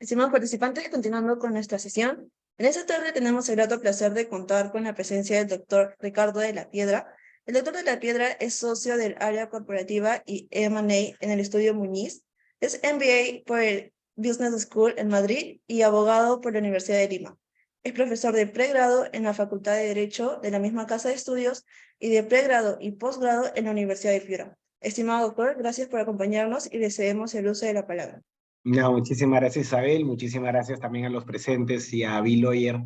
Estimados participantes, continuando con nuestra sesión, en esta tarde tenemos el grato placer de contar con la presencia del doctor Ricardo de la Piedra. El doctor de la Piedra es socio del área corporativa y M&A en el estudio Muñiz, es MBA por el Business School en Madrid y abogado por la Universidad de Lima. Es profesor de pregrado en la Facultad de Derecho de la misma casa de estudios y de pregrado y posgrado en la Universidad de Piura. Estimado doctor, gracias por acompañarnos y le cedemos el uso de la palabra. No, muchísimas gracias, Isabel. Muchísimas gracias también a los presentes y a Bill Oyer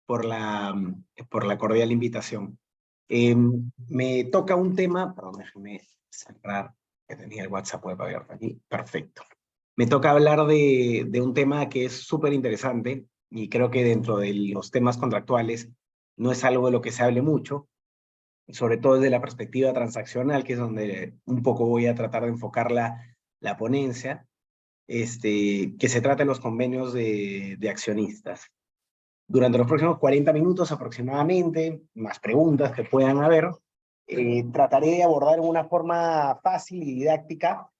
por la cordial invitación. Me toca un tema, perdón, déjeme cerrar, que tenía el WhatsApp web abierto aquí. Perfecto. Me toca hablar de un tema que es súper interesante y creo que dentro de los temas contractuales no es algo de lo que se hable mucho, sobre todo desde la perspectiva transaccional, que es donde un poco voy a tratar de enfocar la ponencia. Que se trata de los convenios de accionistas. Durante los próximos 40 minutos aproximadamente, más preguntas que puedan haber, trataré de abordar en una forma fácil y didáctica,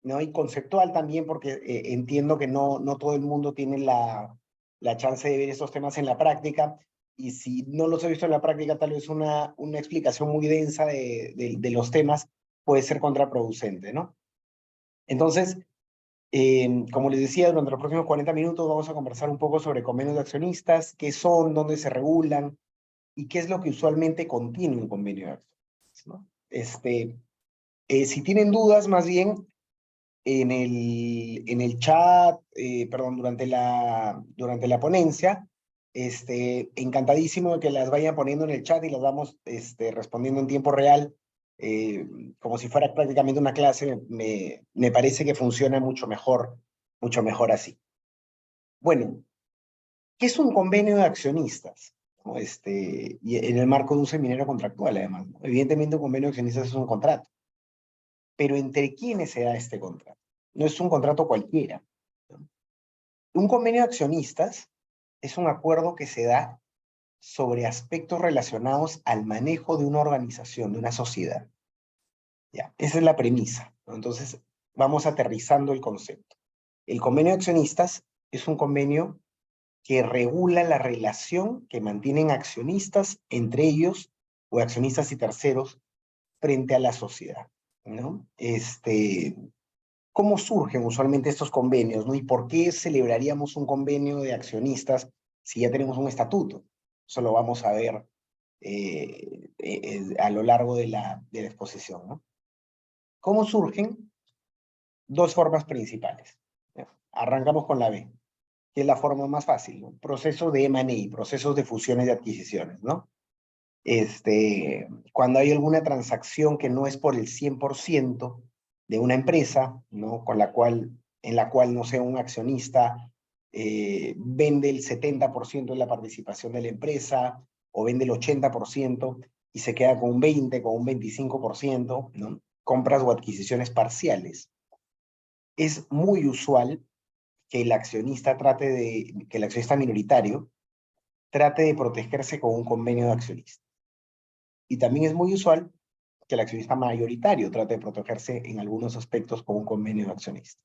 ¿no? Y conceptual también, porque entiendo que no todo el mundo tiene la chance de ver estos temas en la práctica, y si no los he visto en la práctica, tal vez una explicación muy densa de los temas puede ser contraproducente, ¿no? Entonces, como les decía, durante los próximos 40 minutos vamos a conversar un poco sobre convenios de accionistas, qué son, dónde se regulan y qué es lo que usualmente contiene un convenio de accionistas, ¿no? Si tienen dudas, más bien, en el chat, perdón, durante la ponencia, encantadísimo de que las vayan poniendo en el chat y las vamos respondiendo en tiempo real, como si fuera prácticamente una clase. Me parece que funciona mucho mejor así. Bueno, ¿qué es un convenio de accionistas? ¿No? Y en el marco de un seminario contractual, además, ¿no? Evidentemente, un convenio de accionistas es un contrato, pero ¿entre quiénes se da este contrato? No es un contrato cualquiera, ¿no? Un convenio de accionistas es un acuerdo que se da sobre aspectos relacionados al manejo de una organización, de una sociedad. Ya, esa es la premisa, ¿no? Entonces, vamos aterrizando el concepto. El convenio de accionistas es un convenio que regula la relación que mantienen accionistas entre ellos o accionistas y terceros frente a la sociedad, ¿no? ¿Cómo surgen usualmente estos convenios, ¿no? ¿Y por qué celebraríamos un convenio de accionistas si ya tenemos un estatuto? Eso lo vamos a ver a lo largo de la exposición, ¿no? ¿Cómo surgen? Dos formas principales. Arrancamos con la B, que es la forma más fácil, ¿no? Proceso de M&A, procesos de fusiones y adquisiciones, ¿no? Cuando hay alguna transacción que no es por el 100% de una empresa, ¿no? En la cual, no sé, un accionista vende el 70% de la participación de la empresa o vende el 80% y se queda con un 20, con un 25%, ¿no? Compras o adquisiciones parciales. Es muy usual que el accionista que el accionista minoritario trate de protegerse con un convenio de accionista. Y también es muy usual que el accionista mayoritario trate de protegerse en algunos aspectos con un convenio de accionista.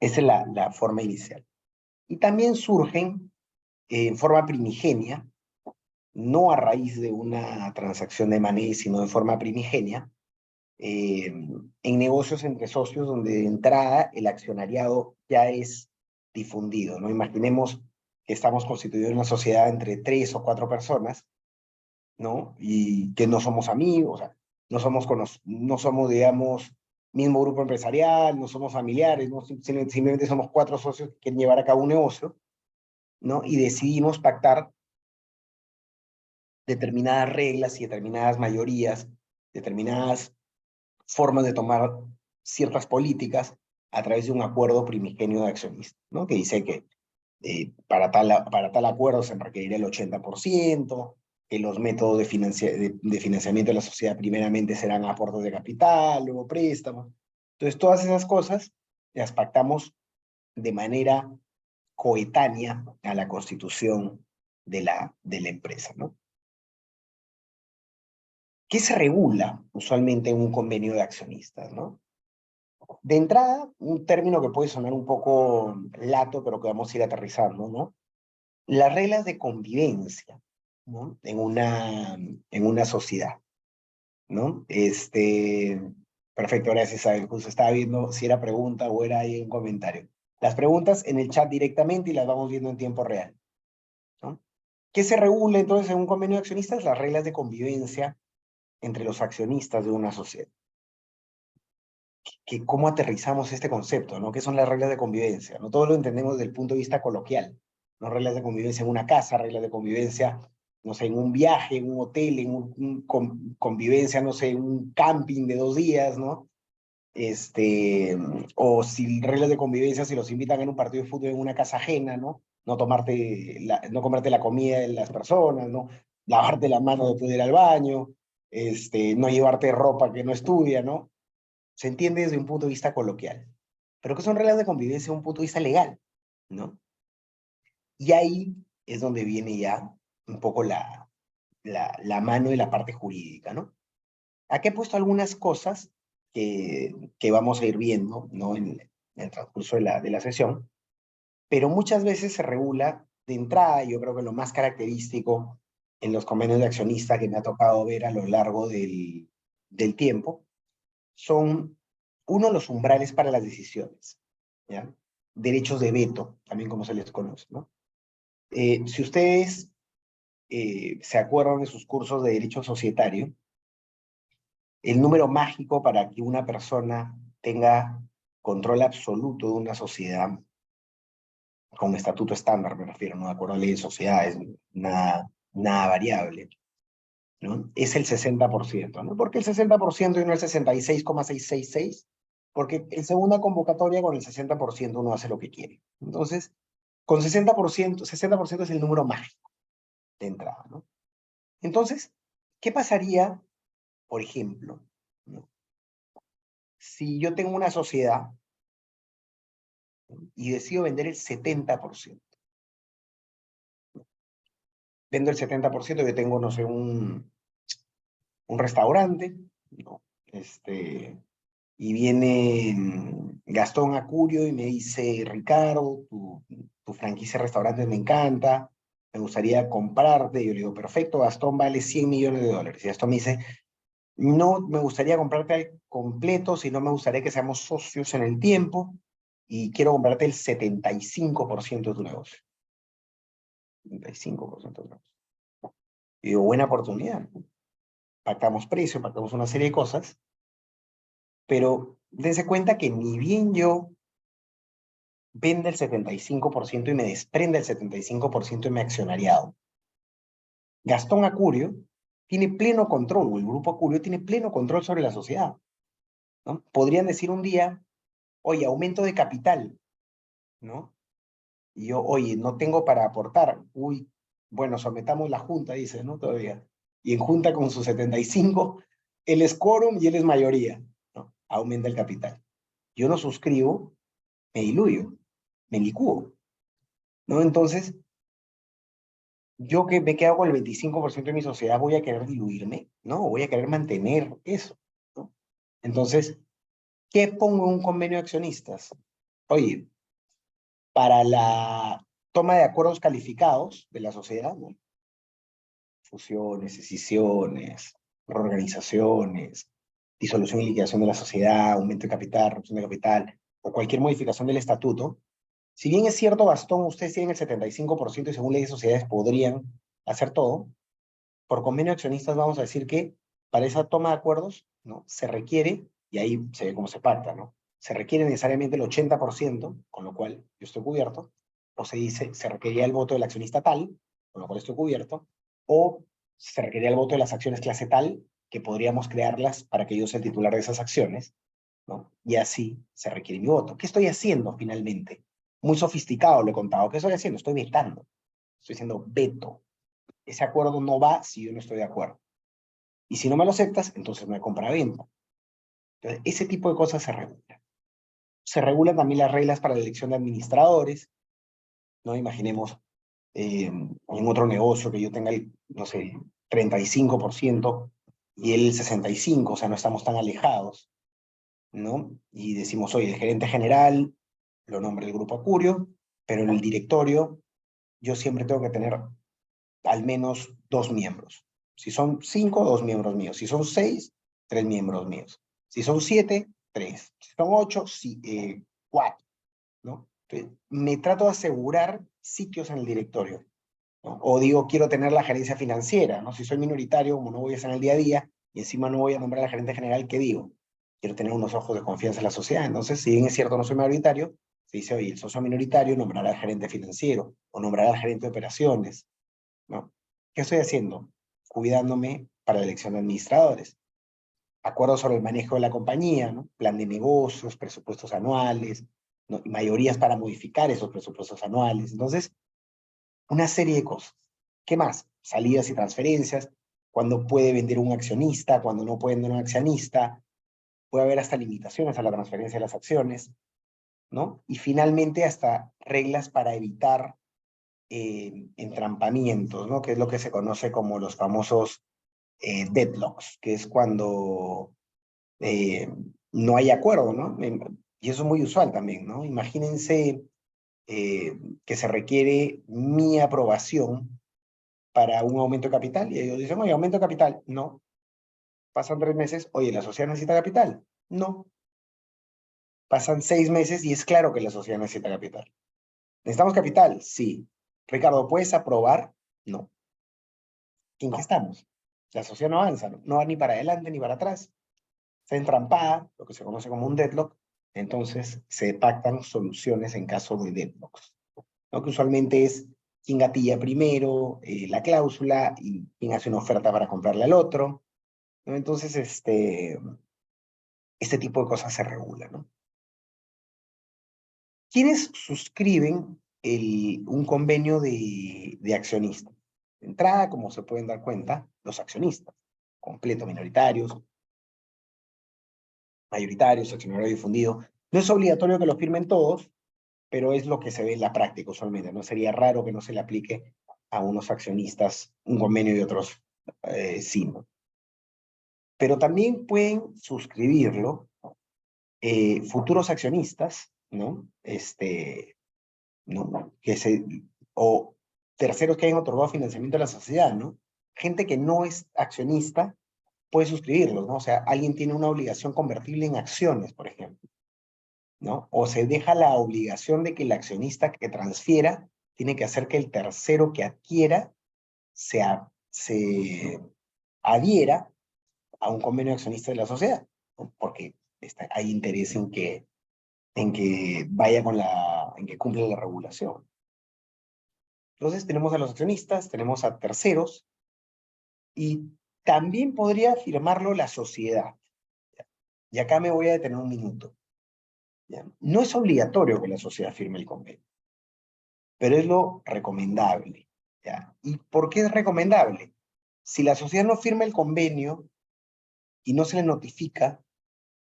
Esa es la forma inicial. Y también surgen en forma primigenia, no a raíz de una transacción de M&A, sino de forma primigenia, en negocios entre socios donde de entrada el accionariado ya es difundido, ¿no? Imaginemos que estamos constituidos en una sociedad entre 3 o 4 personas, ¿no? Y que no somos amigos, o sea, no somos, digamos, mismo grupo empresarial, no somos familiares, ¿no? Simplemente somos 4 socios que quieren llevar a cabo un negocio, ¿no? Y decidimos pactar determinadas reglas y determinadas mayorías, determinadas formas de tomar ciertas políticas a través de un acuerdo primigenio de accionistas, ¿no? Que dice que para tal acuerdo se requeriría el 80%, que los métodos de financiamiento de la sociedad primeramente serán aportes de capital, luego préstamos. Entonces, todas esas cosas las pactamos de manera coetánea a la constitución de la empresa, ¿no? ¿Qué se regula usualmente en un convenio de accionistas, ¿no? De entrada, un término que puede sonar un poco lato, pero que vamos a ir aterrizando, ¿no? Las reglas de convivencia, ¿no? En una sociedad, ¿no? Perfecto, gracias, Isabel. Justo estaba viendo si era pregunta o era ahí un comentario. Las preguntas en el chat directamente y las vamos viendo en tiempo real, ¿no? ¿Qué se regula entonces en un convenio de accionistas? Las reglas de convivencia entre los accionistas de una sociedad. ¿Cómo aterrizamos este concepto, ¿no? ¿Qué son las reglas de convivencia? No todo lo entendemos desde el punto de vista coloquial, ¿no? Reglas de convivencia en una casa, reglas de convivencia, no sé, en un viaje, en un hotel, en convivencia, no sé, en un camping de 2 días, ¿no? O si reglas de convivencia, si los invitan en un partido de fútbol en una casa ajena, ¿no? No comerte la comida de las personas, ¿no? Lavarte la mano después de ir al baño, no llevarte ropa que no es tuya, ¿no? Se entiende desde un punto de vista coloquial. Pero ¿qué son reglas de convivencia desde un punto de vista legal? ¿No? Y ahí es donde viene ya un poco la mano de la parte jurídica, ¿no? Aquí he puesto algunas cosas que vamos a ir viendo, ¿no? En el transcurso de la sesión, pero muchas veces se regula de entrada. Yo creo que lo más característico en los convenios de accionista que me ha tocado ver a lo largo del tiempo son, uno, los umbrales para las decisiones, ¿ya? Derechos de veto, también como se les conoce, ¿no? Si ustedes se acuerdan de sus cursos de derecho societario, el número mágico para que una persona tenga control absoluto de una sociedad con estatuto estándar, me refiero, no de acuerdo a ley de sociedades, nada variable, ¿no? Es el 60%, ¿no? ¿Por qué el 60% y no el 66,666? Porque en segunda convocatoria con el 60% uno hace lo que quiere. Entonces, con 60% es el número mágico de entrada, ¿no? Entonces, ¿qué pasaría, por ejemplo, ¿no? Si yo tengo una sociedad, ¿no? Y decido vender el 70%? Vendo el 70%, yo tengo, no sé, un restaurante, ¿no? Y viene Gastón Acurio y me dice: Ricardo, tu franquicia de restaurantes me encanta, me gustaría comprarte. Y yo le digo: perfecto, Gastón, vale $100 millones. Y Gastón me dice: no me gustaría comprarte al completo, sino me gustaría que seamos socios en el tiempo y quiero comprarte el 75% de tu negocio. 75% de tu negocio. Y digo: buena oportunidad. Pactamos precio, pactamos una serie de cosas, pero dense cuenta que ni bien yo vende el 75% y me desprende el 75% de mi accionariado, Gastón Acurio tiene pleno control, o el grupo Acurio tiene pleno control sobre la sociedad, ¿no? Podrían decir un día: oye, aumento de capital, ¿no? Y yo: oye, no tengo para aportar. Uy, bueno, sometamos la junta, dice, ¿no? Todavía. Y en junta con su 75, él es quórum y él es mayoría, ¿no? Aumenta el capital. Yo no suscribo, me diluyo, me licúo, ¿no? Entonces, yo que me quedo con el 25% de mi sociedad, ¿voy a querer diluirme? No, voy a querer mantener eso, ¿no? Entonces, ¿qué pongo en un convenio de accionistas? Oye, para la toma de acuerdos calificados de la sociedad, ¿no? Fusiones, escisiones, reorganizaciones, disolución y liquidación de la sociedad, aumento de capital, reducción de capital, o cualquier modificación del estatuto. Si bien es cierto, Gastón, ustedes tienen el 75% y según ley de sociedades podrían hacer todo, por convenio de accionistas vamos a decir que para esa toma de acuerdos, ¿no? Se requiere, y ahí se ve cómo se pacta, ¿no? Se requiere necesariamente el 80%, con lo cual yo estoy cubierto, o se dice: se requería el voto del accionista tal, con lo cual estoy cubierto, o se requería el voto de las acciones clase tal, que podríamos crearlas para que yo sea el titular de esas acciones, ¿no? Y así se requiere mi voto. ¿Qué estoy haciendo finalmente? Muy sofisticado lo he contado. ¿Qué estoy haciendo? Estoy vetando. Estoy haciendo veto. Ese acuerdo no va si yo no estoy de acuerdo. Y si no me lo aceptas, entonces no hay compra-venta. Entonces, ese tipo de cosas se regulan. Se regulan también las reglas para la elección de administradores, ¿no? Imaginemos en otro negocio que yo tenga el, no sé, 35% y él el 65%, o sea, no estamos tan alejados. ¿no? Y decimos, oye, el gerente general lo nombra el grupo Acurio, pero en el directorio yo siempre tengo que tener al menos 2 miembros. Si son 5, 2 miembros míos. Si son 6, 3 miembros míos. Si son 7, 3. Si son 8, 4, ¿no? Entonces, me trato de asegurar sitios en el directorio, ¿no? O digo, quiero tener la gerencia financiera, ¿no? Si soy minoritario, como no voy a estar en el día a día, y encima no voy a nombrar al gerente general, ¿qué digo? Quiero tener unos ojos de confianza en la sociedad. Entonces, si bien es cierto, no soy mayoritario, se dice, oye, el socio minoritario nombrará al gerente financiero o nombrará al gerente de operaciones, ¿no? ¿Qué estoy haciendo? Cuidándome para la elección de administradores. Acuerdos sobre el manejo de la compañía, ¿no? Plan de negocios, presupuestos anuales, ¿no? Y mayorías para modificar esos presupuestos anuales. Entonces, una serie de cosas. ¿Qué más? Salidas y transferencias, cuando puede vender un accionista, cuando no puede vender un accionista, puede haber hasta limitaciones a la transferencia de las acciones, ¿no? Y finalmente hasta reglas para evitar entrampamientos, ¿no? Que es lo que se conoce como los famosos deadlocks, que es cuando eh, no hay acuerdo, ¿no? Y eso es muy usual también, ¿no? Imagínense que se requiere mi aprobación para un aumento de capital y ellos dicen, oye, aumento de capital. No. Pasan 3 meses, oye, ¿la sociedad necesita capital? No. Pasan 6 meses y es claro que la sociedad necesita capital. ¿Necesitamos capital? Sí. Ricardo, ¿puedes aprobar? No. ¿En qué estamos? La sociedad no avanza, no va ni para adelante ni para atrás. Está entrampada, lo que se conoce como un deadlock, entonces se pactan soluciones en caso de deadlocks, ¿no? Que usualmente es quién gatilla primero la cláusula y quién hace una oferta para comprarle al otro, ¿no? Entonces, este tipo de cosas se regulan, ¿no? ¿Quiénes suscriben un convenio de accionistas? De entrada, como se pueden dar cuenta, los accionistas, completo minoritarios, mayoritarios, accionario difundido. No es obligatorio que lo firmen todos, pero es lo que se ve en la práctica usualmente. No sería raro que no se le aplique a unos accionistas un convenio y otros sí, ¿no? Pero también pueden suscribirlo futuros accionistas, ¿no? ¿No? O terceros que hayan otorgado financiamiento a la sociedad, ¿no? Gente que no es accionista puede suscribirlos, ¿no? O sea, alguien tiene una obligación convertible en acciones, por ejemplo, ¿no? O se deja la obligación de que el accionista que transfiera tiene que hacer que el tercero que adquiera se adhiera a un convenio de accionista de la sociedad, ¿no? Porque hay interés en que vaya en que cumpla la regulación. Entonces tenemos a los accionistas, tenemos a terceros y también podría firmarlo la sociedad. Y acá me voy a detener un minuto. ¿Ya? No es obligatorio que la sociedad firme el convenio, pero es lo recomendable, ¿ya? ¿Y por qué es recomendable? Si la sociedad no firma el convenio y no se le notifica,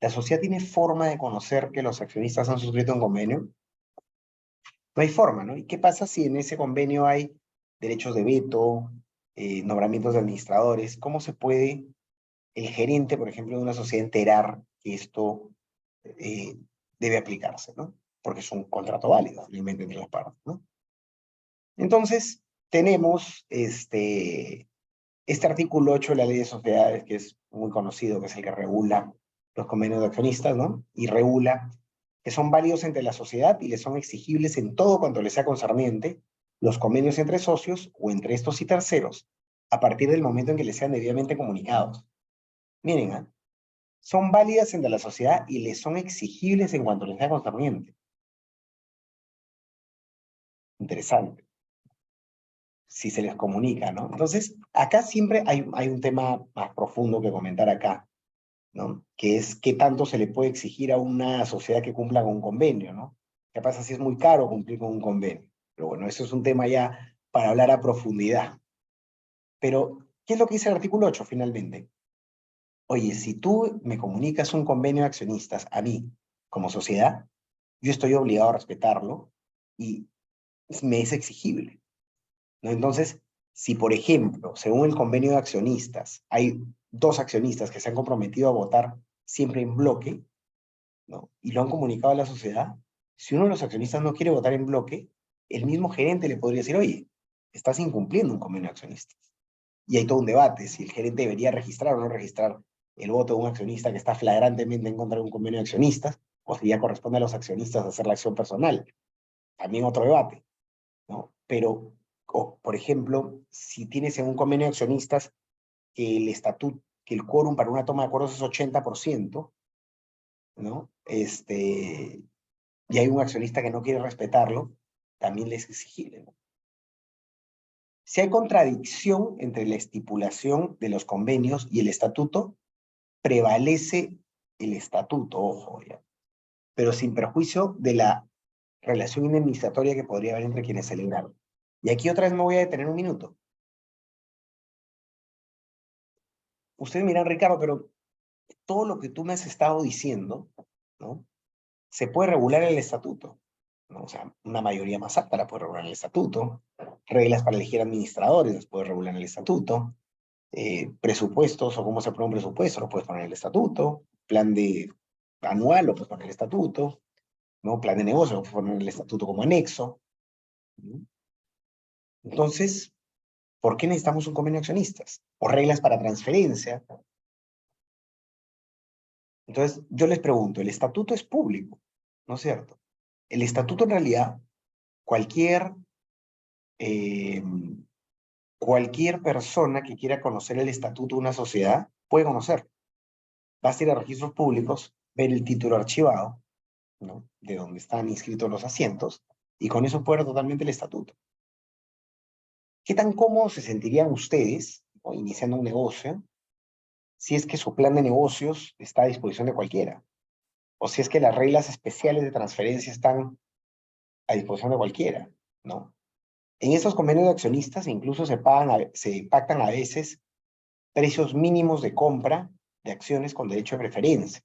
¿la sociedad tiene forma de conocer que los accionistas han suscrito un convenio? No hay forma, ¿no? ¿Y qué pasa si en ese convenio hay derechos de veto, nombramientos de administradores? ¿Cómo se puede el gerente, por ejemplo, de una sociedad enterar que esto eh, debe aplicarse, ¿no? Porque es un contrato válido, finalmente, entre las partes, ¿no? Entonces, tenemos este artículo 8 de la Ley de Sociedades, que es muy conocido, que es el que regula los convenios de accionistas, ¿no? Y regula que son válidos entre la sociedad y les son exigibles en todo cuanto les sea concerniente los convenios entre socios o entre estos y terceros, a partir del momento en que les sean debidamente comunicados. Miren, ¿eh? Son válidas entre la sociedad y les son exigibles en cuanto les sea concerniente. Interesante. Si se les comunica, ¿no? Entonces, acá siempre hay un tema más profundo que comentar acá, ¿no? Que es qué tanto se le puede exigir a una sociedad que cumpla con un convenio, ¿no? ¿Qué pasa si es muy caro cumplir con un convenio? Pero bueno, eso es un tema ya para hablar a profundidad. Pero, ¿qué es lo que dice el artículo 8 finalmente? Oye, si tú me comunicas un convenio de accionistas a mí, como sociedad, yo estoy obligado a respetarlo y me es exigible, ¿no? Entonces, si por ejemplo, según el convenio de accionistas, hay 2 accionistas que se han comprometido a votar siempre en bloque, ¿no? Y lo han comunicado a la sociedad. Si uno de los accionistas no quiere votar en bloque, el mismo gerente le podría decir, oye, estás incumpliendo un convenio de accionistas. Y hay todo un debate, si el gerente debería registrar o no registrar el voto de un accionista que está flagrantemente en contra de un convenio de accionistas, o si ya corresponde a los accionistas hacer la acción personal. También otro debate, ¿no? Pero, por ejemplo, si tienes en un convenio de accionistas que el estatuto, que el quórum para una toma de acuerdos es 80%, ¿no? Y hay un accionista que no quiere respetarlo, también le es exigible, ¿no? Si hay contradicción entre la estipulación de los convenios y el estatuto, prevalece el estatuto, ojo, ya, pero sin perjuicio de la relación indemnizatoria que podría haber entre quienes se ligaron. Y aquí otra vez me voy a detener un minuto. Ustedes miran, Ricardo, pero todo lo que tú me has estado diciendo, ¿no? Se puede regular en el estatuto, ¿no? O sea, una mayoría más alta la puede regular en el estatuto, reglas para elegir administradores las puede regular en el estatuto, presupuestos o cómo se aprueba un presupuesto lo puedes poner en el estatuto, plan de anual lo puedes poner en el estatuto, ¿no? Plan de negocio lo puedes poner en el estatuto como anexo, ¿no? Entonces, ¿por qué necesitamos un convenio de accionistas? O reglas para transferencia. Entonces, yo les pregunto, el estatuto es público, ¿no es cierto? El estatuto en realidad, cualquier, eh, cualquier persona que quiera conocer el estatuto de una sociedad puede conocer. Basta ir a registros públicos, ver el título archivado, ¿no? De donde están inscritos los asientos, y con eso puede ver totalmente el estatuto. ¿Qué tan cómodos se sentirían ustedes, ¿no? Iniciando un negocio, si es que su plan de negocios está a disposición de cualquiera? O si es que las reglas especiales de transferencia están a disposición de cualquiera, ¿no? En estos convenios de accionistas incluso se pactan a veces precios mínimos de compra de acciones con derecho de preferencia,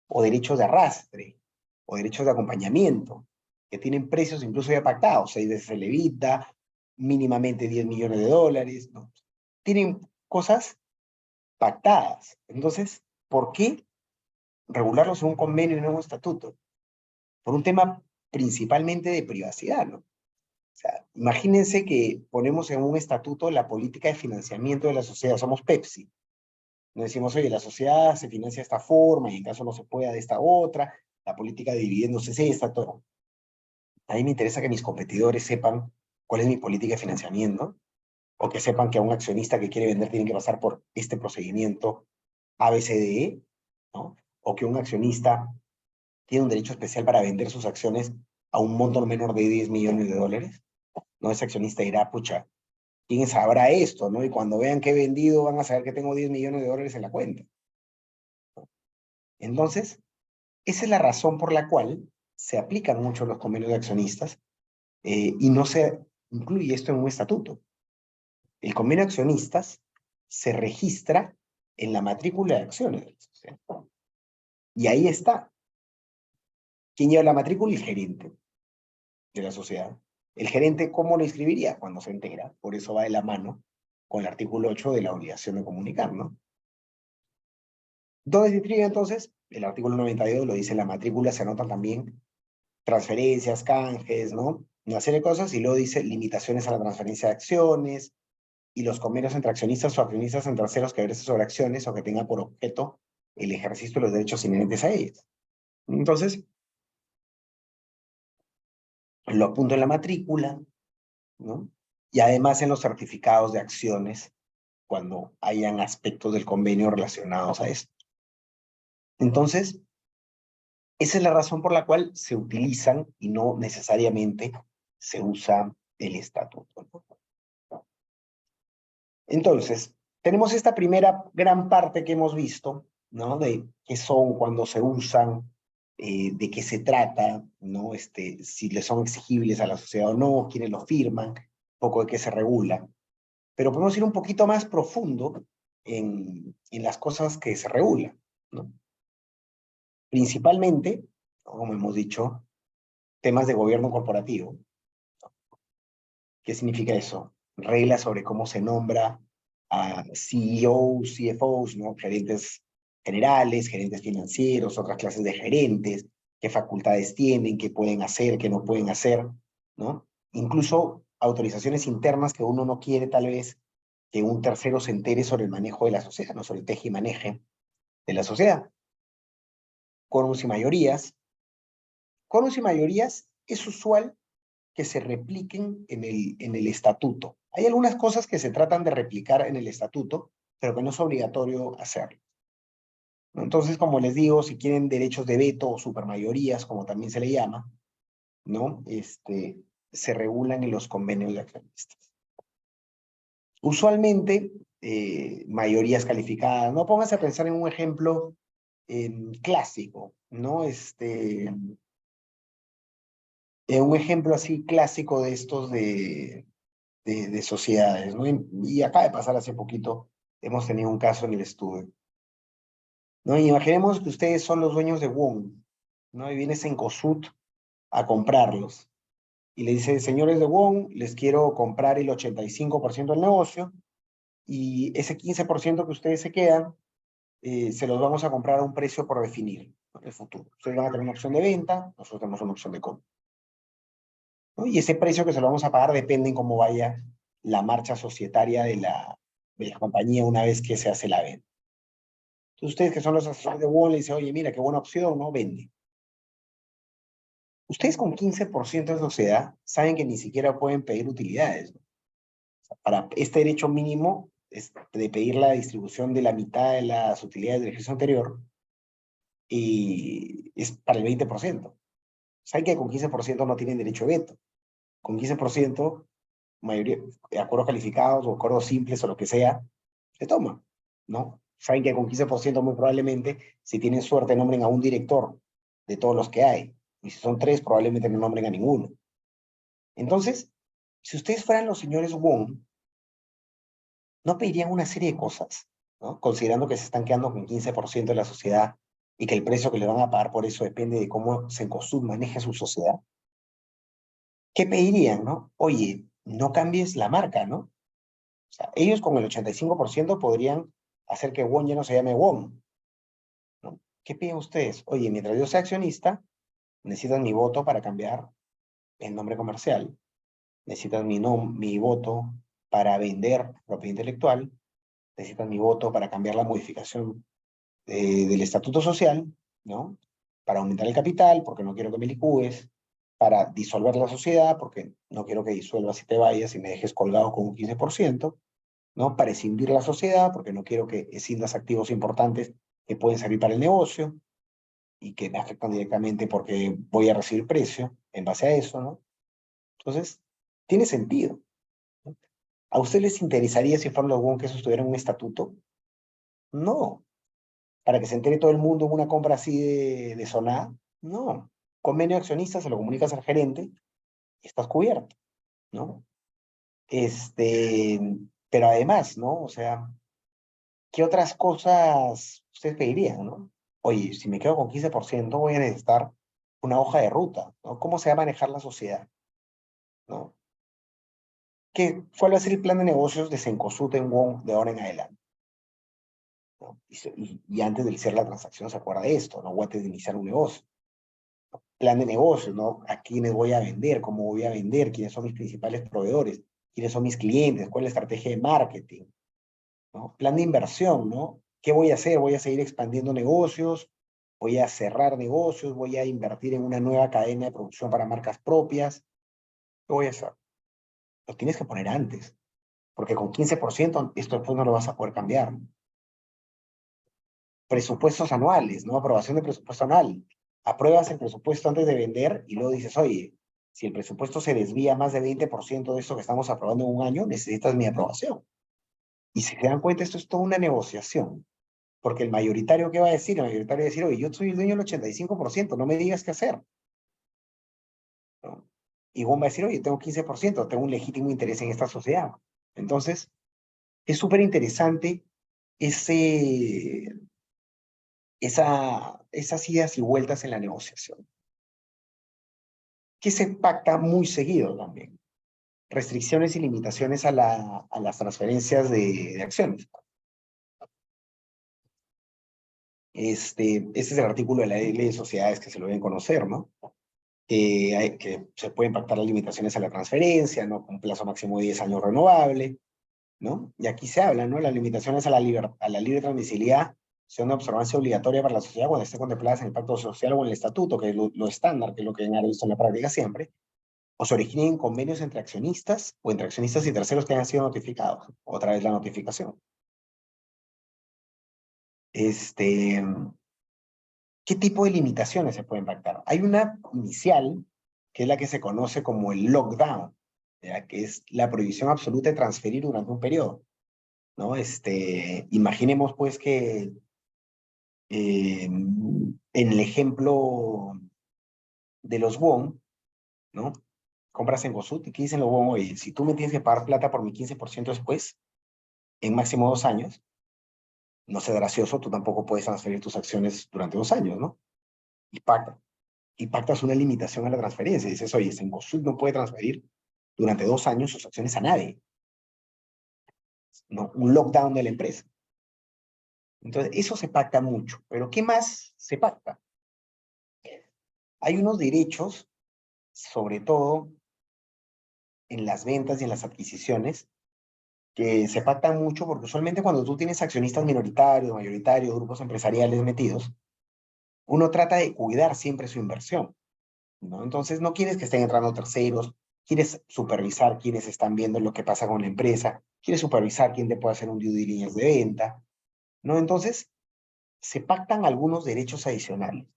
o derechos de arrastre, o derechos de acompañamiento, que tienen precios incluso ya pactados, 6 veces el EBITDA, mínimamente 10 millones de dólares, ¿no? Tienen cosas pactadas. Entonces, ¿por qué regularlos en un convenio y no en un estatuto? Por un tema principalmente de privacidad, ¿no? O sea, imagínense que ponemos en un estatuto la política de financiamiento de la sociedad, somos Pepsi. Nos decimos, oye, la sociedad se financia de esta forma y en caso no se pueda de esta otra, la política de dividendos es esta, todo. A mí me interesa que mis competidores sepan cuál es mi política de financiamiento, o que sepan que a un accionista que quiere vender tiene que pasar por este procedimiento ABCDE, ¿no? O que un accionista tiene un derecho especial para vender sus acciones a un monto menor de 10 millones de dólares. No, ese accionista dirá, pucha, ¿quién sabrá esto, no? Y cuando vean que he vendido, van a saber que tengo 10 millones de dólares en la cuenta. Entonces, esa es la razón por la cual se aplican mucho los convenios de accionistas y no se incluye esto en un estatuto. El convenio de accionistas se registra en la matrícula de acciones de la sociedad. Y ahí está. ¿Quién lleva la matrícula? El gerente de la sociedad. El gerente, ¿cómo lo inscribiría? Cuando se entera. Por eso va de la mano con el artículo 8 de la obligación de comunicar, ¿no? ¿Dónde se inscribe entonces? El artículo 92 lo dice, en la matrícula se anotan también transferencias, canjes, ¿no? Una serie de cosas, y luego dice limitaciones a la transferencia de acciones y los convenios entre accionistas o accionistas en terceros que versen sobre acciones o que tenga por objeto el ejercicio de los derechos inherentes a ellas. Entonces, lo apunto en la matrícula, ¿no? Y además en los certificados de acciones cuando hayan aspectos del convenio relacionados a esto. Entonces, esa es la razón por la cual se utilizan y no necesariamente se usa el estatuto. Entonces, tenemos esta primera gran parte que hemos visto, ¿no? De qué son, cuándo se usan, de qué se trata, ¿no? Si le son exigibles a la sociedad o no, quiénes lo firman, un poco de qué se regula. Pero podemos ir un poquito más profundo en las cosas que se regulan, ¿no? Principalmente, como hemos dicho, temas de gobierno corporativo. ¿Qué significa eso? Reglas sobre cómo se nombra a CEOs, CFOs, ¿no? Gerentes generales, gerentes financieros, otras clases de gerentes, qué facultades tienen, qué pueden hacer, qué no pueden hacer, ¿no? Incluso autorizaciones internas que uno no quiere tal vez que un tercero se entere sobre el manejo de la sociedad, no sobre el teje y maneje de la sociedad. Quórums y mayorías. Quórums y mayorías es usual que se repliquen en el estatuto. Hay algunas cosas que se tratan de replicar en el estatuto, pero que no es obligatorio hacerlo. Entonces, como les digo, si quieren derechos de veto o supermayorías, como también se le llama, ¿no? Se regulan en los convenios de accionistas. Usualmente, mayorías calificadas, no pónganse a pensar en un ejemplo clásico, ¿no? Un ejemplo así clásico de estos de sociedades, ¿no? Y acaba de pasar hace poquito, hemos tenido un caso en el estudio, ¿no? Y imaginemos que ustedes son los dueños de WOM, ¿no? Y viene Cencosud a comprarlos. Y le dice, señores de WOM, les quiero comprar el 85% del negocio y ese 15% que ustedes se quedan, se los vamos a comprar a un precio por definir, ¿no? El futuro. Ustedes van a tener una opción de venta, nosotros tenemos una opción de compra, ¿no? Y ese precio que se lo vamos a pagar depende en cómo vaya la marcha societaria de la compañía una vez que se hace la venta. Entonces ustedes que son los asesores de WOM le dicen, oye, mira, qué buena opción, ¿no? Vende. Ustedes con 15% de sociedad saben que ni siquiera pueden pedir utilidades, ¿no? O sea, para este derecho mínimo de pedir la distribución de la mitad de las utilidades del ejercicio anterior, y es para el 20%. Saben que con 15% no tienen derecho de veto. Con 15%, mayoría, acuerdos calificados o acuerdos simples o lo que sea, se toma, ¿no? Saben que con 15% muy probablemente, si tienen suerte, nombren a un director de todos los que hay. Y si son 3, probablemente no nombren a ninguno. Entonces, si ustedes fueran los señores Wong, ¿no pedirían una serie de cosas, ¿no? Considerando que se están quedando con 15% de la sociedad y que el precio que le van a pagar por eso depende de cómo Cencosud maneje su sociedad. ¿Qué pedirían, no? Oye, no cambies la marca, ¿no? O sea, ellos con el 85% podrían hacer que WOM ya no se llame WOM, ¿no? ¿Qué piden ustedes? Oye, mientras yo sea accionista, necesitan mi voto para cambiar el nombre comercial, necesitan mi voto para vender propiedad intelectual, necesitan mi voto para cambiar la modificación del estatuto social, ¿no? Para aumentar el capital, porque no quiero que me licúes, para disolver la sociedad, porque no quiero que disuelvas y te vayas y me dejes colgado con un 15%, ¿no? Para escindir la sociedad, porque no quiero que escindas activos importantes que pueden servir para el negocio y que me afectan directamente porque voy a recibir precio en base a eso, ¿no? Entonces, tiene sentido, ¿no? ¿A usted les interesaría si fueran los buenos que eso estuviera en un estatuto? No. ¿Para que se entere todo el mundo en una compra así de sonada? No. Convenio de accionista, se lo comunicas al gerente y estás cubierto, ¿no? Pero además, ¿no? O sea, ¿qué otras cosas ustedes pedirían, no? Oye, si me quedo con 15%, voy a necesitar una hoja de ruta, ¿no? ¿Cómo se va a manejar la sociedad, no? ¿Cuál va a ser el plan de negocios de Cencosud en WOM de ahora en adelante, ¿no? Y antes de iniciar la transacción se acuerda de esto, ¿no? O antes de iniciar un negocio. Plan de negocios, ¿no? ¿A quiénes voy a vender? ¿Cómo voy a vender? ¿Quiénes son mis principales proveedores? ¿Quiénes son mis clientes? ¿Cuál es la estrategia de marketing? ¿No? Plan de inversión, ¿no? ¿Qué voy a hacer? ¿Voy a seguir expandiendo negocios? ¿Voy a cerrar negocios? ¿Voy a invertir en una nueva cadena de producción para marcas propias? ¿Qué voy a hacer? Lo tienes que poner antes, porque con 15% esto después no lo vas a poder cambiar. Presupuestos anuales, ¿no? Aprobación de presupuesto anual. Apruebas el presupuesto antes de vender y luego dices, oye, si el presupuesto se desvía más de 20% de esto que estamos aprobando en un año, necesitas mi aprobación. Y si se dan cuenta, esto es toda una negociación. Porque el mayoritario, ¿qué va a decir? El mayoritario va a decir, oye, yo soy el dueño del 85%, no me digas qué hacer, ¿no? Y Gon va a decir, oye, tengo 15%, tengo un legítimo interés en esta sociedad. Entonces, es súper interesante esas idas y vueltas en la negociación, que se pacta muy seguido también. Restricciones y limitaciones a las transferencias de acciones. Este es el artículo de la ley de sociedades que se lo deben conocer, ¿no? Que se pueden pactar las limitaciones a la transferencia, ¿no? Con un plazo máximo de 10 años renovable, ¿no? Y aquí se habla, ¿no? Las limitaciones a la libre transmisibilidad son una observancia obligatoria para la sociedad cuando esté contempladas en el pacto social o en el estatuto, que es lo estándar, que es lo que han visto en la práctica siempre, o se originen en convenios entre accionistas o entre accionistas y terceros que hayan sido notificados, otra vez la notificación. ¿Qué tipo de limitaciones se pueden pactar? Hay una inicial, que es la que se conoce como el lockdown, ¿ya? Que es la prohibición absoluta de transferir durante un periodo, ¿no? Imaginemos pues que en el ejemplo de los won, ¿no? Compras en Gosut y ¿qué dicen los won? Oye, si tú me tienes que pagar plata por mi 15% después, en máximo 2 años, no sea gracioso, tú tampoco puedes transferir tus acciones durante 2 años, ¿no? Y pactas una limitación a la transferencia. Dices, oye, Cencosud no puede transferir durante 2 años sus acciones a nadie, ¿no? Un lockdown de la empresa. Entonces, eso se pacta mucho. Pero ¿qué más se pacta? Hay unos derechos, sobre todo en las ventas y en las adquisiciones, que se pactan mucho porque usualmente cuando tú tienes accionistas minoritarios, mayoritarios, grupos empresariales metidos, uno trata de cuidar siempre su inversión, ¿no? Entonces no quieres que estén entrando terceros, quieres supervisar quiénes están viendo lo que pasa con la empresa, quieres supervisar quién te puede hacer un due diligence de venta, ¿no? Entonces se pactan algunos derechos adicionales.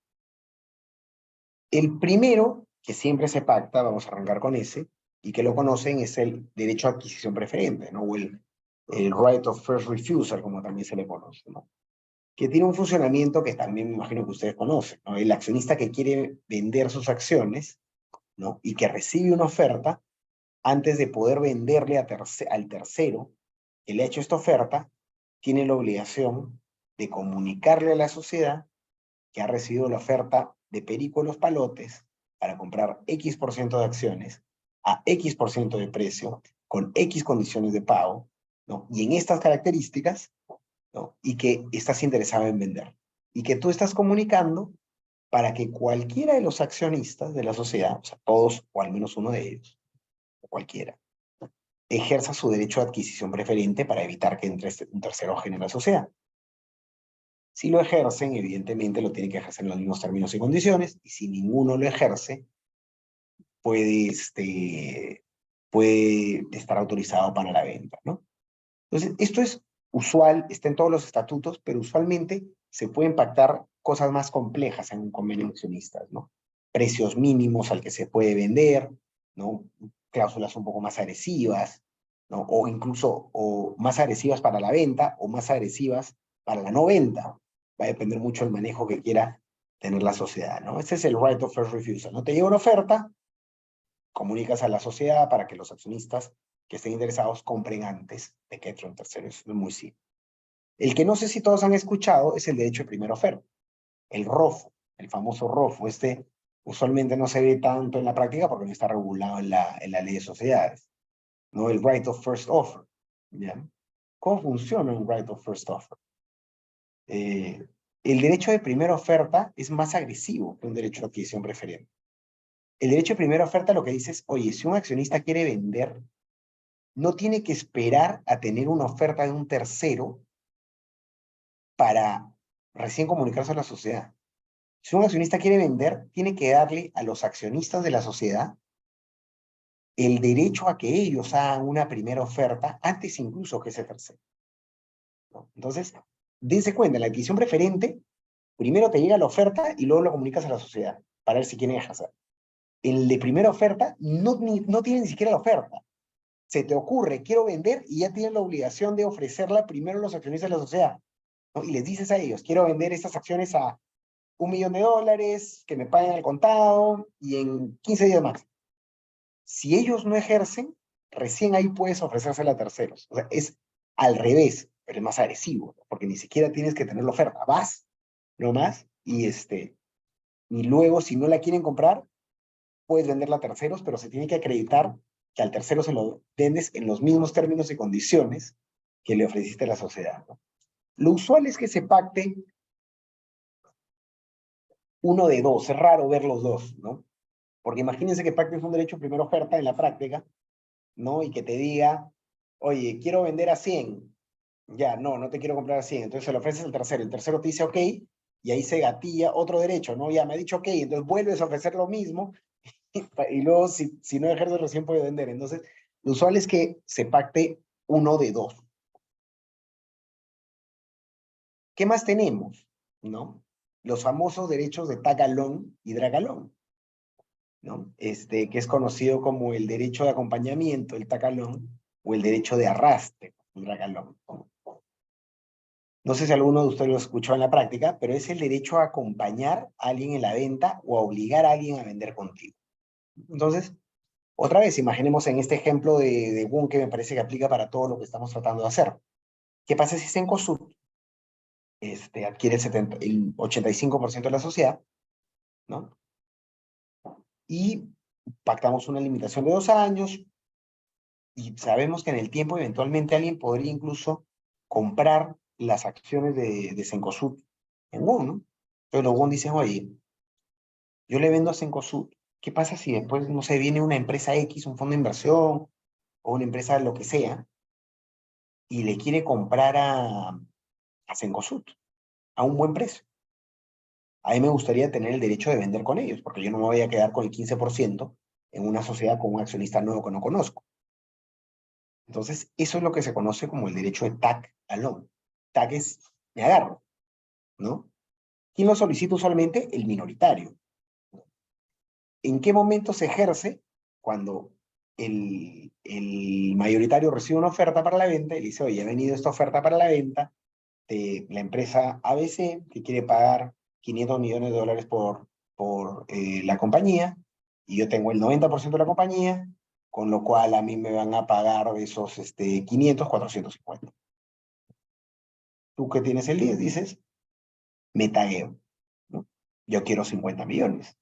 El primero, que siempre se pacta, vamos a arrancar con ese, y que lo conocen, es el derecho a adquisición preferente, ¿no? O el right of first refusal, como también se le conoce, ¿no? Que tiene un funcionamiento que también me imagino que ustedes conocen, ¿no? El accionista que quiere vender sus acciones, ¿no? Y que recibe una oferta, antes de poder venderle al tercero que le ha hecho esta oferta, tiene la obligación de comunicarle a la sociedad que ha recibido la oferta de Perico Los Palotes para comprar X% de acciones a X% de precio, con X condiciones de pago, ¿no? Y en estas características, ¿no? Y que estás interesado en vender. Y que tú estás comunicando para que cualquiera de los accionistas de la sociedad, o sea, todos o al menos uno de ellos, o cualquiera, ejerza su derecho de adquisición preferente para evitar que entre un tercero ajeno a la sociedad. Si lo ejercen, evidentemente lo tienen que ejercer en los mismos términos y condiciones, y si ninguno lo ejerce, puede, puede estar autorizado para la venta, ¿no? Entonces, esto es usual, está en todos los estatutos, pero usualmente se pueden pactar cosas más complejas en un convenio de accionistas, ¿no? Precios mínimos al que se puede vender, ¿no? Cláusulas un poco más agresivas, ¿no? O incluso o más agresivas para la venta o más agresivas para la no venta. Va a depender mucho del manejo que quiera tener la sociedad, ¿no? Este es el right of first refusal, ¿no? Te llega una oferta, comunicas a la sociedad para que los accionistas que estén interesados compren antes de que entre un tercero. Es muy simple. El que no sé si todos han escuchado es el derecho de primera oferta, el ROFO, el famoso ROFO. Usualmente no se ve tanto en la práctica porque no está regulado en la ley de sociedades, ¿no? El right of first offer, ¿ya? ¿Cómo funciona un right of first offer? El derecho de primera oferta es más agresivo que un derecho de adquisición preferente. El derecho de primera oferta lo que dice es, oye, si un accionista quiere vender, no tiene que esperar a tener una oferta de un tercero para recién comunicarse a la sociedad. Si un accionista quiere vender, tiene que darle a los accionistas de la sociedad el derecho a que ellos hagan una primera oferta antes incluso que ese tercero, ¿no? Entonces, dense cuenta, en la adquisición preferente, primero te llega la oferta y luego lo comunicas a la sociedad para ver si quieren ejercer. El de primera oferta no tiene ni siquiera la oferta. Se te ocurre, quiero vender, y ya tienes la obligación de ofrecerla primero a los accionistas de la sociedad, ¿no? Y les dices a ellos, quiero vender estas acciones a $1.000.000, que me paguen al contado y en 15 días más. Si ellos no ejercen, recién ahí puedes ofrecérsela a terceros. O sea, es al revés, pero es más agresivo, ¿no? Porque ni siquiera tienes que tener la oferta. Vas nomás y luego, si no la quieren comprar, puedes venderla a terceros, pero se tiene que acreditar que al tercero se lo vendes en los mismos términos y condiciones que le ofreciste a la sociedad, ¿no? Lo usual es que se pacte uno de dos, es raro ver los dos, ¿no? Porque imagínense que pactes un derecho primera oferta en la práctica, ¿no? Y que te diga, oye, quiero vender a 100. Ya, no, no te quiero comprar a 100. Entonces se lo ofreces al tercero. El tercero te dice ok, y ahí se gatilla otro derecho, ¿no? Ya me ha dicho ok, entonces vuelves a ofrecer lo mismo, y luego si no ejerces recién puede vender. Entonces, lo usual es que se pacte uno de dos. ¿Qué más tenemos? ¿No? Los famosos derechos de tag-along y drag-along, ¿no? Que es conocido como el derecho de acompañamiento, el tag-along, o el derecho de arrastre, el drag-along. No sé si alguno de ustedes lo escuchó en la práctica, pero es el derecho a acompañar a alguien en la venta o a obligar a alguien a vender contigo. Entonces, otra vez, imaginemos en este ejemplo de Wong que me parece que aplica para todo lo que estamos tratando de hacer. ¿Qué pasa si Cencosud adquiere el 85% de la sociedad, ¿no? Y pactamos una limitación de 2 años y sabemos que en el tiempo eventualmente alguien podría incluso comprar las acciones de Cencosud en Wong, ¿no? Entonces los Wong dicen, oye, yo le vendo a Cencosud, ¿qué pasa si después, no sé, viene una empresa X, un fondo de inversión o una empresa lo que sea, y le quiere comprar a Cencosud a un buen precio? A mí me gustaría tener el derecho de vender con ellos, porque yo no me voy a quedar con el 15% en una sociedad con un accionista nuevo que no conozco. Entonces, eso es lo que se conoce como el derecho de tag along. Tag es, me agarro, ¿no? ¿Quién lo solicita usualmente? El minoritario. ¿En qué momento se ejerce? Cuando el mayoritario recibe una oferta para la venta y dice, oye, ha venido esta oferta para la venta de la empresa ABC que quiere pagar 500 millones de dólares por la compañía, y yo tengo el 90% de la compañía, con lo cual a mí me van a pagar de esos 500, 450. Tú que tienes el 10 dices, me tagueo, ¿no? Yo quiero 50 millones.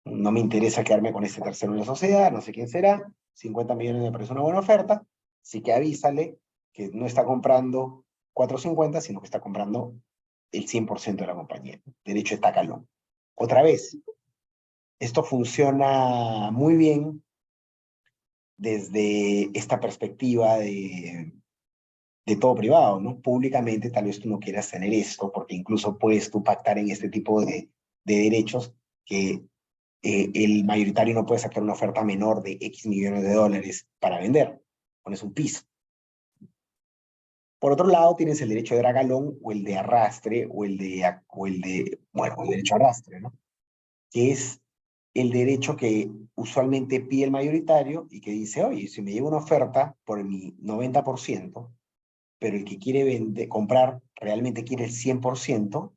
No me interesa quedarme con este tercero en la sociedad, no sé quién será. 50 millones me parece una buena oferta. Así que avísale que no está comprando 450, sino que está comprando el 100% de la compañía. Derecho de tacalón. Otra vez, esto funciona muy bien desde esta perspectiva de todo privado, ¿no? Públicamente tal vez tú no quieras tener esto, porque incluso puedes tú pactar en este tipo de derechos que el mayoritario no puede sacar una oferta menor de X millones de dólares para vender. Pones un piso. Por otro lado, tienes el derecho de dragalón o el de arrastre bueno, el derecho a arrastre, ¿no? Que es el derecho que usualmente pide el mayoritario y que dice, oye, si me llega una oferta por mi 90%, pero el que quiere comprar realmente quiere el 100%,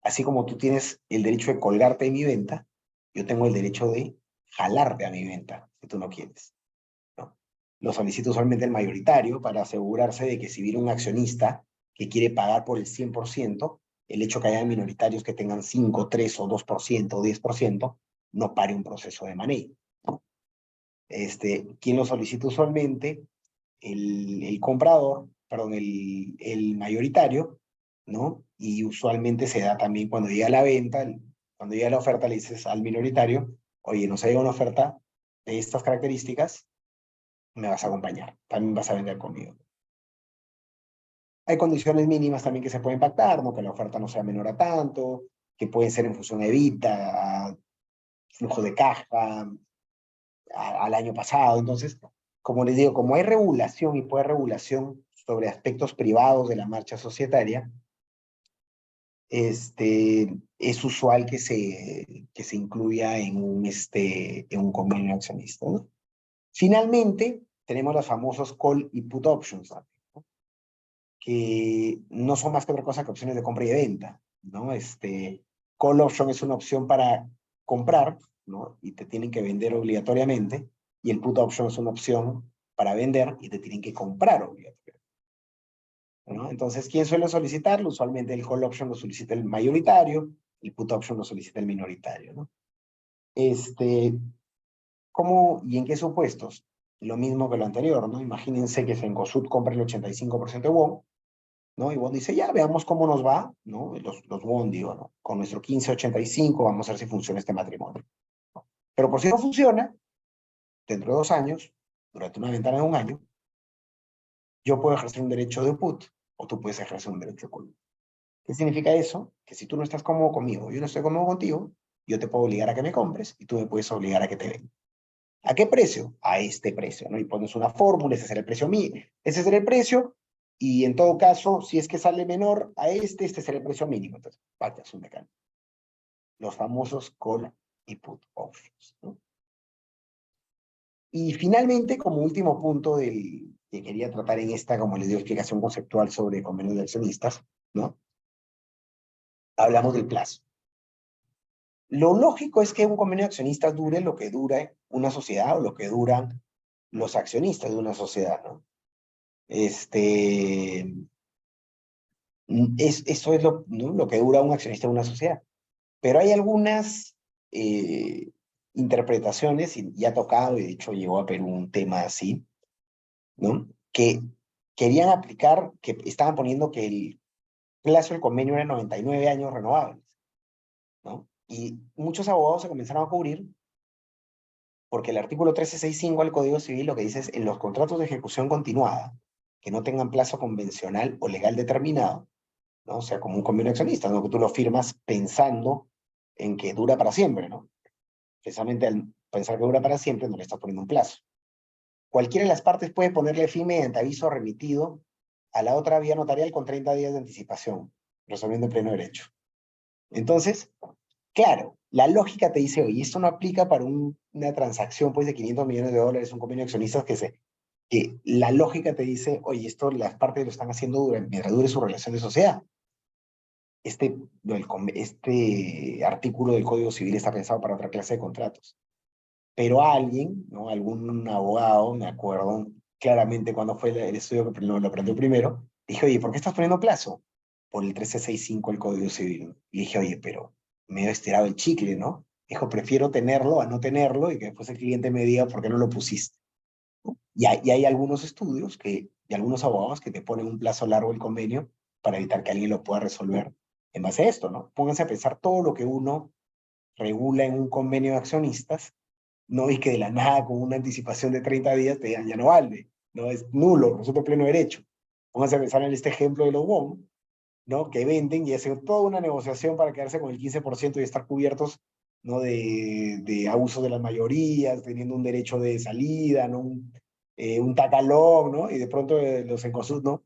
así como tú tienes el derecho de colgarte de mi venta, yo tengo el derecho de jalarte a mi venta, si tú no quieres, ¿no? Lo solicita usualmente el mayoritario para asegurarse de que si viene un accionista que quiere pagar por el 100%, el hecho que haya minoritarios que tengan 5, 3 o 2% o 10%, no pare un proceso de manejo. ¿Quién lo solicita usualmente? El comprador, perdón, el mayoritario, ¿no? Y usualmente se da también cuando llega la venta, cuando llega la oferta le dices al minoritario, oye, nos ha llegado una oferta de estas características, me vas a acompañar, también vas a vender conmigo. Hay condiciones mínimas también que se pueden pactar, ¿no? Que la oferta no sea menor a tanto, que pueden ser en función de EBITDA, flujo de caja, al año pasado. Entonces, como les digo, como hay regulación y puede haber regulación sobre aspectos privados de la marcha societaria, es usual que se incluya en un convenio accionista, ¿no? Finalmente, tenemos los famosos call y put options, ¿no? Que no son más que otra cosa que opciones de compra y de venta, ¿no? Call option es una opción para comprar, ¿no? Y te tienen que vender obligatoriamente, y el put option es una opción para vender y te tienen que comprar obligatoriamente, ¿no? Entonces, ¿quién suele solicitarlo? Usualmente el call option lo solicita el mayoritario, el put option lo solicita el minoritario, ¿no? ¿Cómo y en qué supuestos? Lo mismo que lo anterior, ¿no? Imagínense que Cencosud compra el 85% de WOM, ¿no? Y Bond dice, ya, veamos cómo nos va, ¿no? Los Bond, digo, ¿no? Con nuestro 1585 vamos a ver si funciona este matrimonio. Pero por si no funciona, dentro de 2 años, durante una ventana de 1 año, yo puedo ejercer un derecho de put o tú puedes ejercer un derecho de call. ¿Qué significa eso? Que si tú no estás cómodo conmigo, yo no estoy cómodo contigo, yo te puedo obligar a que me compres y tú me puedes obligar a que te vendas. ¿A qué precio? A este precio, ¿no? Y pones una fórmula, ese será el precio mínimo, ese será el precio, y en todo caso, si es que sale menor a este será el precio mínimo. Entonces, pactas un mecanismo. Los famosos call y put options, ¿no? Y finalmente, como último punto que quería tratar en esta, como les dio explicación conceptual sobre convenios de accionistas, ¿no? Hablamos del plazo. Lo lógico es que un convenio de accionistas dure lo que dura una sociedad o lo que duran los accionistas de una sociedad, ¿no? Eso es ¿no? Lo que dura un accionista de una sociedad. Pero hay algunas interpretaciones, y ya ha tocado, y de hecho llegó a Perú un tema así, ¿no? Que querían aplicar, que estaban poniendo que el plazo del convenio era 99 años renovables, ¿no? Y muchos abogados se comenzaron a cubrir porque el artículo 1365 del Código Civil lo que dice es en los contratos de ejecución continuada que no tengan plazo convencional o legal determinado, ¿no? O sea, como un convenio accionista, ¿no? Que tú lo firmas pensando en que dura para siempre, ¿no? Precisamente al pensar que dura para siempre no le estás poniendo un plazo. Cualquiera de las partes puede ponerle fin mediante aviso remitido a la otra vía notarial con 30 días de anticipación, resolviendo en pleno derecho. Entonces, claro, la lógica te dice, oye, esto no aplica para una transacción pues, de $500 millones, un convenio de accionistas que la lógica te dice, oye, esto las partes lo están haciendo mientras dure su relación de sociedad. Este artículo del Código Civil está pensado para otra clase de contratos. Pero alguien, ¿no? Algún abogado, me acuerdo claramente cuando fue el estudio que lo aprendió primero, dije, oye, ¿por qué estás poniendo plazo? Por el 1365 del Código Civil. Y dije, oye, pero me he estirado el chicle, ¿no? Dijo, prefiero tenerlo a no tenerlo y que después el cliente me diga por qué no lo pusiste. Y hay algunos estudios y algunos abogados que te ponen un plazo largo el convenio para evitar que alguien lo pueda resolver en base a esto, ¿no? Pónganse a pensar todo lo que uno regula en un convenio de accionistas, no es que de la nada con una anticipación de 30 días te digan ya no vale, no es nulo, resulta pleno derecho. Pónganse a pensar en este ejemplo de los BOM, ¿no? Que venden y hacen toda una negociación para quedarse con el 15% y estar cubiertos, ¿no? De abusos de las mayorías, teniendo un derecho de salida, ¿no? Un tacalón, ¿no? Y de pronto los Encosud, ¿no?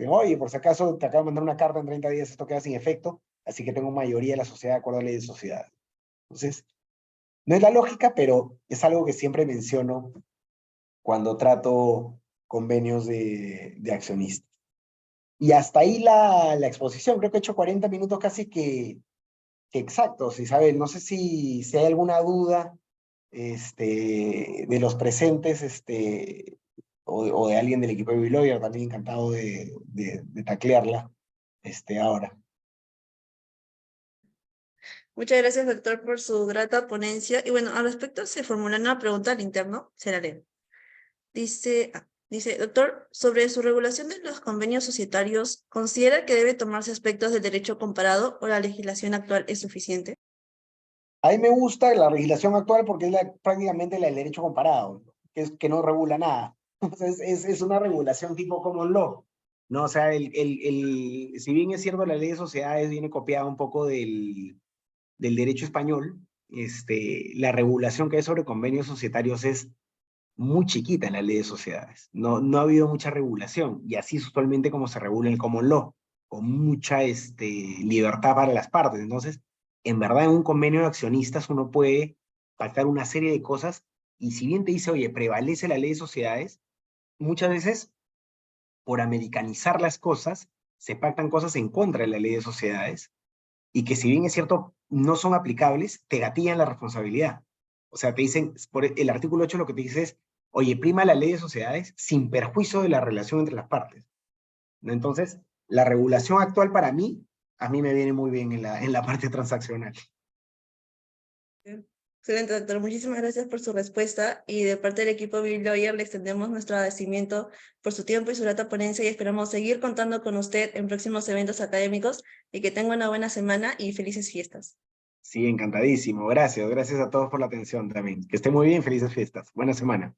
Oye, por si acaso te acabo de mandar una carta en 30 días, esto queda sin efecto, así que tengo mayoría de la sociedad de acuerdo a la ley de sociedad. Entonces, no es la lógica, pero es algo que siempre menciono cuando trato convenios de accionistas. Y hasta ahí la exposición. Creo que he hecho 40 minutos casi que exactos, Isabel. No sé si hay alguna duda de los presentes o de alguien del equipo de Biloyer. También encantado de taclearla ahora. Muchas gracias, doctor, por su grata ponencia. Y bueno, al respecto se formula una pregunta al interno, se la leo. Dice, doctor, sobre su regulación de los convenios societarios, ¿considera que debe tomarse aspectos del derecho comparado o la legislación actual es suficiente? A mí me gusta la legislación actual porque es prácticamente la del derecho comparado, que no regula nada. Es una regulación tipo common law, ¿no? O sea, si bien es cierto, la ley de sociedades viene copiada un poco del derecho español, la regulación que hay sobre convenios societarios es muy chiquita en la ley de sociedades. No ha habido mucha regulación, y así es usualmente como se regula el common law, con mucha libertad para las partes. Entonces, en verdad, en un convenio de accionistas uno puede pactar una serie de cosas, y si bien te dice, oye, prevalece la ley de sociedades, muchas veces, por americanizar las cosas, se pactan cosas en contra de la ley de sociedades, y que si bien es cierto, no son aplicables, te gatillan la responsabilidad. O sea, te dicen, por el artículo 8 lo que te dice es, oye, prima la ley de sociedades sin perjuicio de la relación entre las partes, ¿no? Entonces, la regulación actual para mí, a mí me viene muy bien en la parte transaccional. Excelente, doctor. Muchísimas gracias por su respuesta y de parte del equipo Bill Lawyer le extendemos nuestro agradecimiento por su tiempo y su grata ponencia y esperamos seguir contando con usted en próximos eventos académicos y que tenga una buena semana y felices fiestas. Sí, encantadísimo. Gracias. Gracias a todos por la atención también. Que esté muy bien. Felices fiestas. Buena semana.